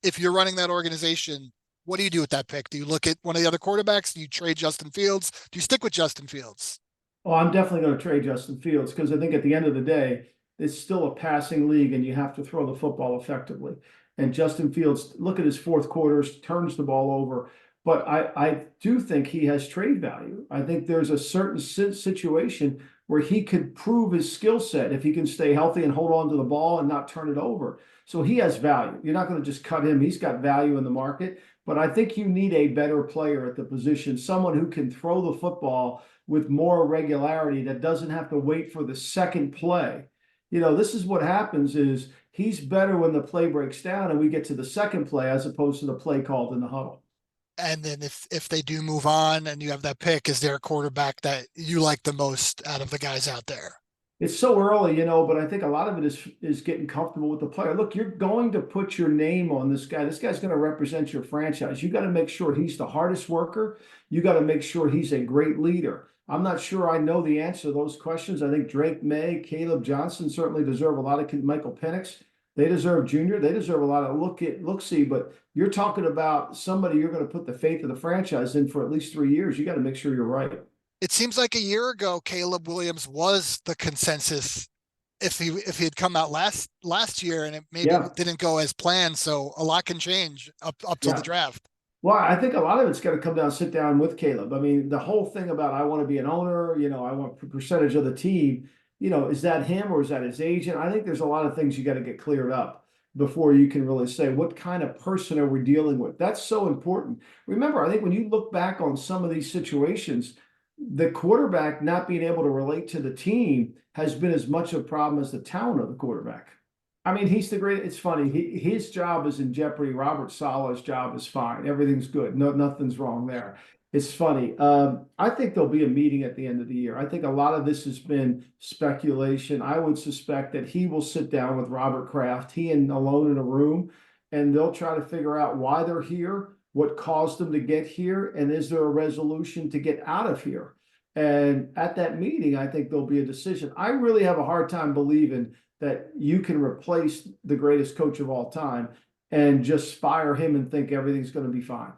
If you're running that organization, what do you do with that pick? Do you look at one of the other quarterbacks? Do you trade Justin Fields? Do you stick with Justin Fields? Oh, I'm definitely going to trade Justin Fields because I think at the end of the day, it's still a passing league and you have to throw the football effectively. And Justin Fields, look at his fourth quarters, turns the ball over. But I do think he has trade value. I think there's a certain situation where he could prove his skill set if he can stay healthy and hold on to the ball and not turn it over. So he has value. You're not going to just cut him. He's got value in the market. But I think you need a better player at the position, someone who can throw the football with more regularity that doesn't have to wait for the second play. This is what happens is he's better when the play breaks down and we get to the second play as opposed to the play called in the huddle. And then if they do move on and you have that pick, is there a quarterback that you like the most out of the guys out there? It's so early, but I think a lot of it is getting comfortable with the player. Look, you're going to put your name on this guy. This guy's going to represent your franchise. You got to make sure he's the hardest worker. You got to make sure he's a great leader. I'm not sure I know the answer to those questions. I think Drake May, Caleb Johnson certainly deserve a lot of Michael Penix. They deserve junior. They deserve a lot of look see. But you're talking about somebody you're going to put the faith of the franchise in for at least 3 years. You got to make sure you're right. It seems like a year ago, Caleb Williams was the consensus if he had come out last year and it maybe Yeah, didn't go as planned. So a lot can change up till the yeah. draft. Well, I think a lot of it's got to come down, sit down with Caleb. I mean, the whole thing about I want to be an owner, I want percentage of the team, is that him or is that his agent? I think there's a lot of things you got to get cleared up before you can really say what kind of person are we dealing with. That's so important. Remember, I think when you look back on some of these situations, the quarterback not being able to relate to the team has been as much a problem as the talent of the quarterback. I mean, he's the great. It's funny. His job is in jeopardy. Robert Sala's job is fine. Everything's good. No, nothing's wrong there. It's funny. I think there'll be a meeting at the end of the year. I think a lot of this has been speculation. I would suspect that he will sit down with Robert Kraft, he and alone in a room, and they'll try to figure out why they're here, what caused them to get here, and is there a resolution to get out of here? And at that meeting, I think there'll be a decision. I really have a hard time believing that you can replace the greatest coach of all time and just fire him and think everything's going to be fine.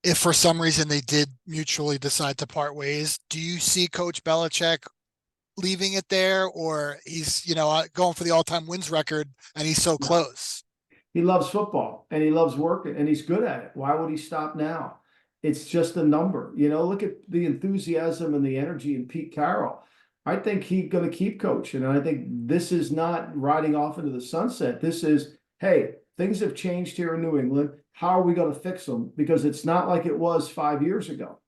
If for some reason they did mutually decide to part ways, do you see Coach Belichick leaving it there, or he's going for the all-time wins record and he's so No. close? He loves football and he loves working and he's good at it. Why would he stop now? It's just a number. Look at the enthusiasm and the energy in Pete Carroll. I think he's going to keep coaching. And I think this is not riding off into the sunset. This is, hey, things have changed here in New England. How are we going to fix them? Because it's not like it was 5 years ago.